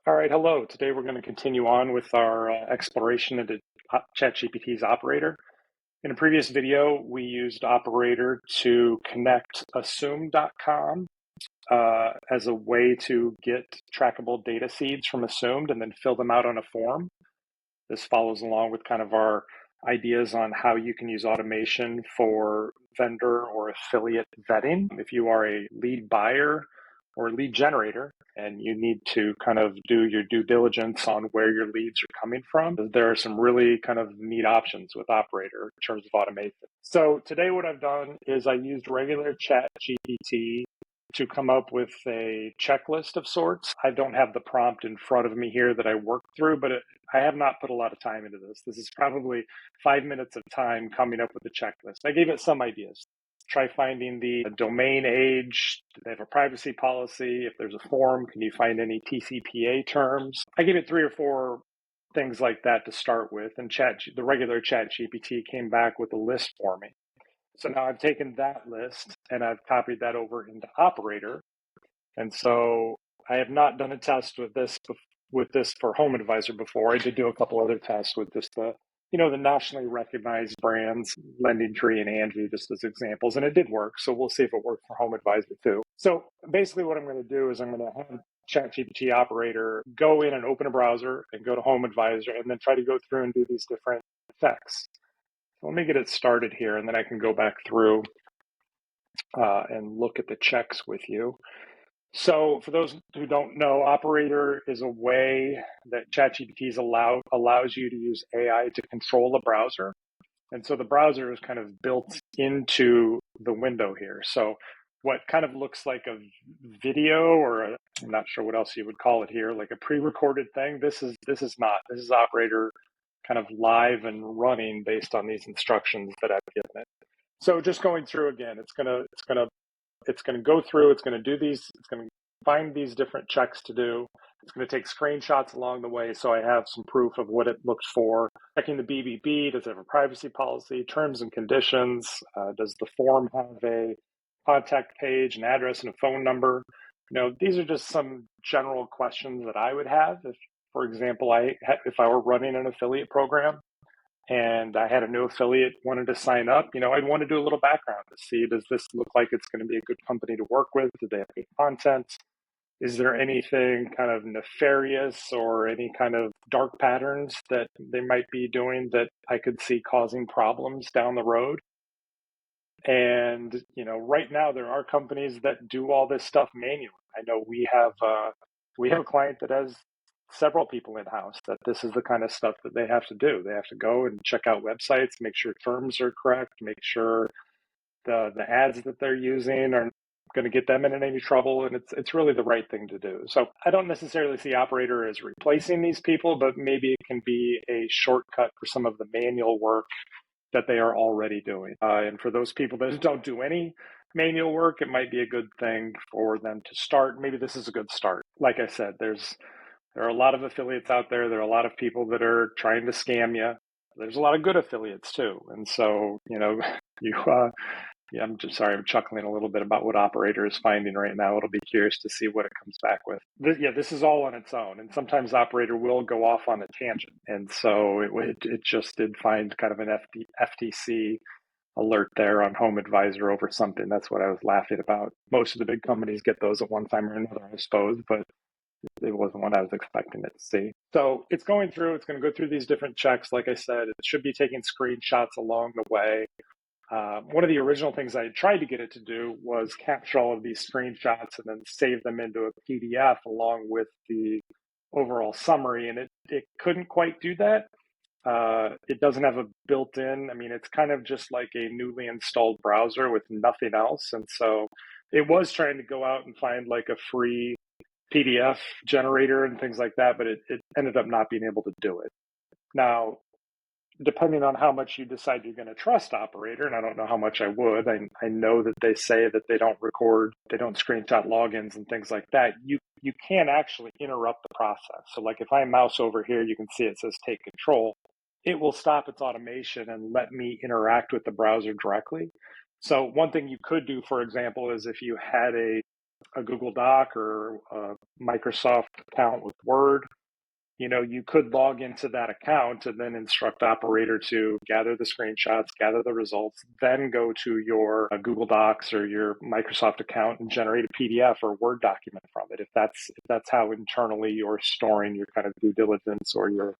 All right, hello. Today we're going to continue on with our exploration into ChatGPT's operator. In a previous video, we used operator to connect assume.com as a way to get trackable data seeds from assumed and then fill them out on a form. This follows along with kind of our ideas on how you can use automation for vendor or affiliate vetting. If you are a lead buyer or lead generator and you need to kind of do your due diligence on where your leads are coming from, there are some really kind of neat options with Operator in terms of automation. So today what I've done is I used regular ChatGPT to come up with a checklist of sorts. I don't have the prompt in front of me here that I worked through, but I have not put a lot of time into this. This is probably 5 minutes of time coming up with a checklist. I gave it some ideas. Try finding the domain age. Do they have a privacy policy? If there's a form, can you find any TCPA terms? I gave it 3 or 4 things like that to start with, and the regular ChatGPT came back with a list for me. So now I've taken that list and I've copied that over into Operator. And so I have not done a test with this for Home Advisor before. I did do a couple other tests with just the nationally recognized brands, LendingTree and Angie, just as examples, and it did work. So we'll see if it works for Home Advisor too. So basically what I'm going to do is I'm going to have ChatGPT Operator go in and open a browser and go to Home Advisor and then try to go through and do these different checks. Let me get it started here, and then I can go back through and look at the checks with you. So for those who don't know, Operator is a way that ChatGPT allows you to use AI to control a browser. And so the browser is kind of built into the window here. So what kind of looks like a video or I'm not sure what else you would call it here, like a pre-recorded thing, this is not. This is Operator kind of live and running based on these instructions that I've given it. So just going through again, it's gonna go through, it's gonna do these, it's gonna find these different checks to do. It's gonna take screenshots along the way so I have some proof of what it looks for. Checking the BBB, does it have a privacy policy, terms and conditions, does the form have a contact page, an address and a phone number? These are just some general questions that I would have if, for example, if I were running an affiliate program and I had a new affiliate wanted to sign up, I'd want to do a little background to see, does this look like it's going to be a good company to work with? Do they have good content? Is there anything kind of nefarious or any kind of dark patterns that they might be doing that I could see causing problems down the road? And, right now there are companies that do all this stuff manually. I know we have a client that has several people in-house that this is the kind of stuff that they have to do. They have to go and check out websites, make sure terms are correct, make sure the ads that they're using are going to get them in any trouble, and it's really the right thing to do. So I don't necessarily see Operator as replacing these people, but maybe it can be a shortcut for some of the manual work that they are already doing. And for those people that don't do any manual work, it might be a good thing for them to start. Maybe this is a good start. Like I said, there are a lot of affiliates out there. There are a lot of people that are trying to scam you. There's a lot of good affiliates too. And so, I'm just sorry, I'm chuckling a little bit about what Operator is finding right now. It'll be curious to see what it comes back with. This is all on its own. And sometimes Operator will go off on a tangent. And so it just did find kind of an FTC alert there on Home Advisor over something. That's what I was laughing about. Most of the big companies get those at one time or another, I suppose, but it wasn't what I was expecting it to see. So it's going through, it's going to go through these different checks. Like I said, it should be taking screenshots along the way. One of the original things I tried to get it to do was capture all of these screenshots and then save them into a PDF along with the overall summary, and it couldn't quite do that. It doesn't have a built-in, it's kind of just like a newly installed browser with nothing else. And so it was trying to go out and find like a free PDF generator and things like that, but it ended up not being able to do it. Now, depending on how much you decide you're going to trust Operator, and I don't know how much I would, I know that they say that they don't record, they don't screenshot logins and things like that. You can actually interrupt the process. So like if I mouse over here, you can see it says take control. It will stop its automation and let me interact with the browser directly. So one thing you could do, for example, is if you had a Google Doc or a Microsoft account with Word, you could log into that account and then instruct operator to gather the screenshots, gather the results, then go to your Google Docs or your Microsoft account and generate a PDF or Word document from it. If that's how internally you're storing your kind of due diligence or your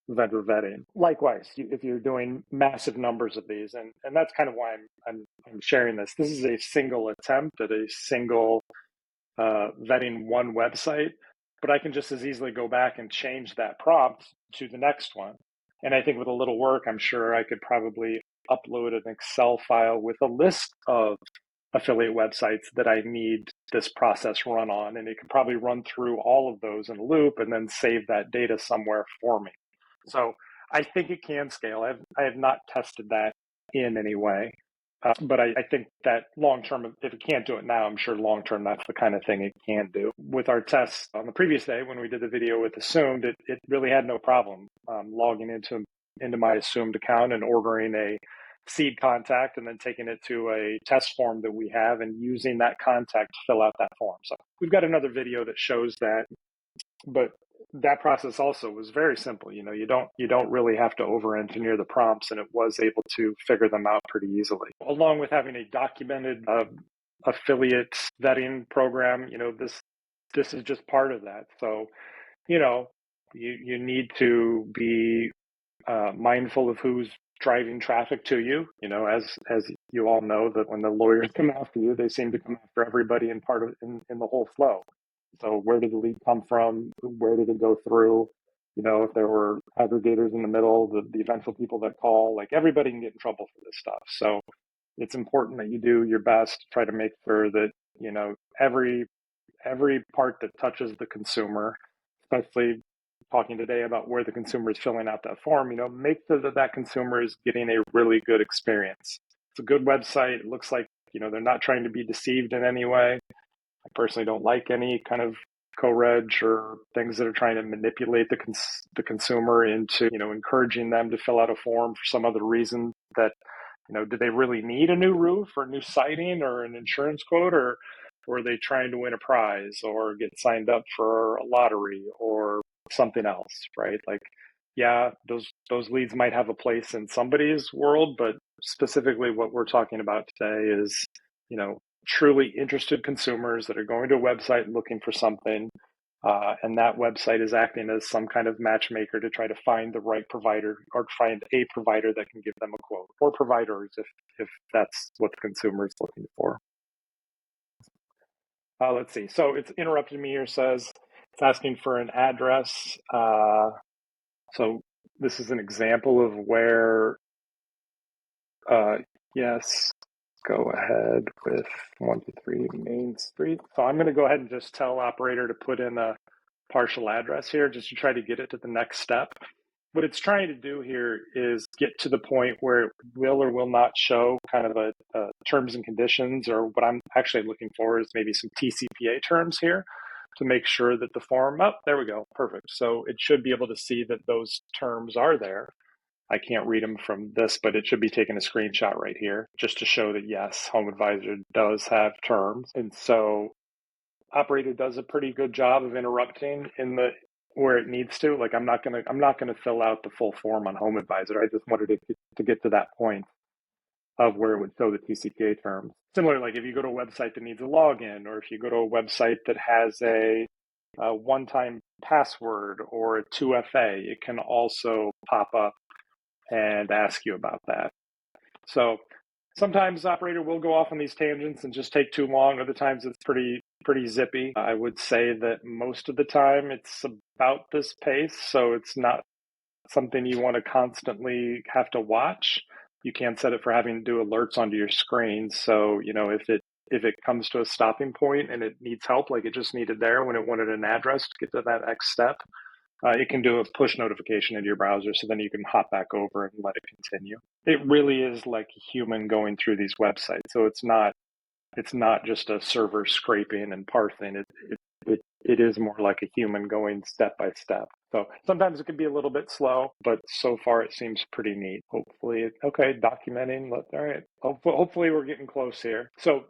vendor vetting. Likewise, if you're doing massive numbers of these, and that's kind of why I'm sharing this. This is a single attempt at a single vetting one website, but I can just as easily go back and change that prompt to the next one. And I think with a little work, I'm sure I could probably upload an Excel file with a list of affiliate websites that I need this process run on. And it could probably run through all of those in a loop and then save that data somewhere for me. So I think it can scale. I have not tested that in any way. But I think that long term, if it can't do it now, I'm sure long term that's the kind of thing it can do. With our tests on the previous day, when we did the video with Assumed, it really had no problem logging into my Assumed account and ordering a seed contact and then taking it to a test form that we have and using that contact to fill out that form. So we've got another video that shows that, but that process also was very simple. You don't really have to over engineer the prompts, and it was able to figure them out pretty easily. Along with having a documented affiliate vetting program, this is just part of that. So, you need to be mindful of who's driving traffic to you. As you all know, that when the lawyers come after you, they seem to come after everybody in the whole flow. So where did the lead come from? Where did it go through? If there were aggregators in the middle, the eventual people that call, like everybody can get in trouble for this stuff. So it's important that you do your best to try to make sure that, every part that touches the consumer, especially talking today about where the consumer is filling out that form, make sure that consumer is getting a really good experience. It's a good website. It looks like, they're not trying to be deceived in any way. I personally don't like any kind of co-reg or things that are trying to manipulate the consumer into, encouraging them to fill out a form for some other reason that, do they really need a new roof or a new siding or an insurance quote, or are they trying to win a prize or get signed up for a lottery or something else, right? Like, yeah, those leads might have a place in somebody's world, but specifically what we're talking about today is, truly interested consumers that are going to a website looking for something, and that website is acting as some kind of matchmaker to try to find the right provider or find a provider that can give them a quote, or providers if that's what the consumer is looking for. Let's see. So it's interrupted me here, says it's asking for an address. So this is an example of where, yes, go ahead with 123 Main Street. So I'm going to go ahead and just tell operator to put in a partial address here just to try to get it to the next step. What it's trying to do here is get to the point where it will or will not show kind of a terms and conditions, or what I'm actually looking for is maybe some TCPA terms here to make sure that the form, there we go, perfect. So it should be able to see that those terms are there. I can't read them from this, but it should be taking a screenshot right here just to show that, yes, Home Advisor does have terms. And so operator does a pretty good job of interrupting where it needs to. Like, I'm not gonna fill out the full form on Home Advisor. I just wanted to get to that point of where it would show the TCPA terms. Similar, like if you go to a website that needs a login, or if you go to a website that has a one-time password or a 2FA, it can also pop up and ask you about that. So sometimes operator will go off on these tangents and just take too long. Other times it's pretty zippy. I would say that most of the time it's about this pace, so it's not something you want to constantly have to watch. You can set it for having to do alerts onto your screen. So, if it comes to a stopping point and it needs help, like it just needed there when it wanted an address to get to that next step, it can do a push notification into your browser, so then you can hop back over and let it continue. It really is like a human going through these websites. So it's not just a server scraping and parsing. It is more like a human going step by step. So sometimes it can be a little bit slow, but so far it seems pretty neat. Hopefully, okay, documenting. All right. Hopefully we're getting close here. So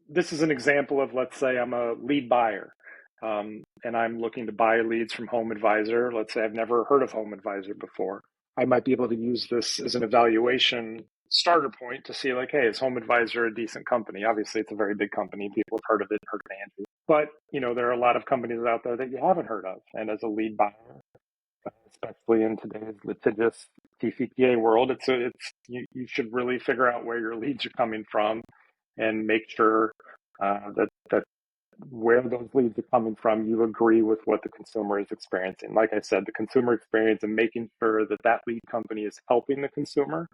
this is an example of, let's say I'm a lead buyer, and I'm looking to buy leads from Home Advisor. Let's say I've never heard of Home Advisor before. I might be able to use this as an evaluation starter point to see, like, hey, is Home Advisor a decent company? Obviously, it's a very big company. People have heard of it, heard of Andrew. But, there are a lot of companies out there that you haven't heard of. And as a lead buyer, especially in today's litigious TCPA world, you should really figure out where your leads are coming from and make sure that where those leads are coming from, you agree with what the consumer is experiencing. Like I said, the consumer experience and making sure that that lead company is helping the consumer,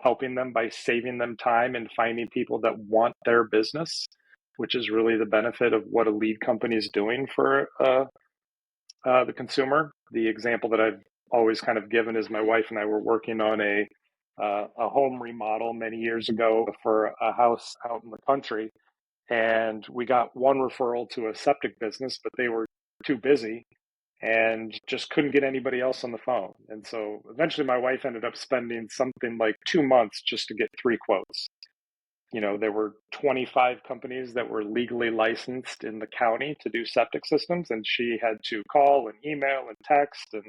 helping them by saving them time and finding people that want their business, which is really the benefit of what a lead company is doing for the consumer. The example that I've always kind of given is my wife and I were working on a home remodel many years ago for a house out in the country. And we got one referral to a septic business, but they were too busy and just couldn't get anybody else on the phone. And so eventually my wife ended up spending something like 2 months just to get 3 quotes. There were 25 companies that were legally licensed in the county to do septic systems, and she had to call and email and text and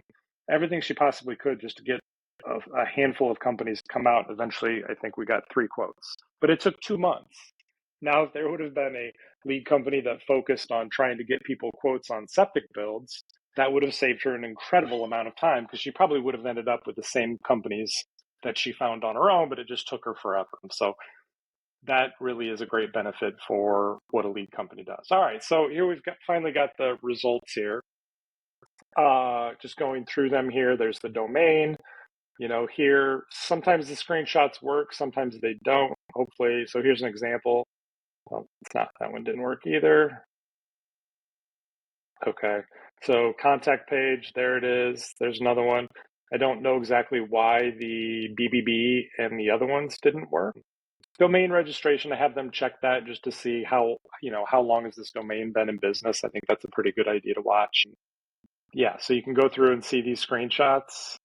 everything she possibly could just to get a handful of companies to come out. Eventually, I think we got 3 quotes, but it took 2 months. Now, if there would have been a lead company that focused on trying to get people quotes on septic builds, that would have saved her an incredible amount of time, because she probably would have ended up with the same companies that she found on her own, but it just took her forever. So that really is a great benefit for what a lead company does. All right, so here we've finally got the results here. Just going through them here, there's the domain. Here, sometimes the screenshots work, sometimes they don't, hopefully. So here's an example. Well, it's not, that one didn't work either. Okay, so contact page, there it is. There's another one. I don't know exactly why the BBB and the other ones didn't work. Domain registration, I have them check that just to see how long has this domain been in business. I think that's a pretty good idea to watch. Yeah, so you can go through and see these screenshots.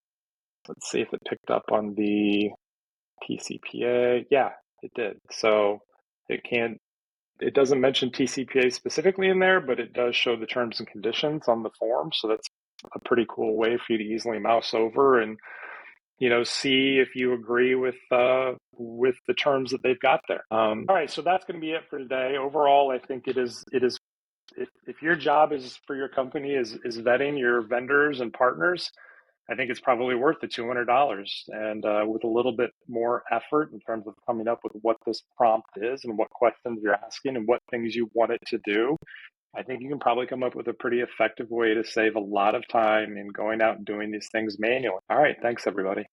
Let's see if it picked up on the TCPA. Yeah, it did. So it doesn't mention TCPA specifically in there, but it does show the terms and conditions on the form. So that's a pretty cool way for you to easily mouse over and see if you agree with the terms that they've got there. All right, so that's going to be it for today. Overall, I think it is. If your job is for your company is vetting your vendors and partners, I think it's probably worth the $200. And with a little bit more effort in terms of coming up with what this prompt is and what questions you're asking and what things you want it to do, I think you can probably come up with a pretty effective way to save a lot of time in going out and doing these things manually. All right, thanks everybody.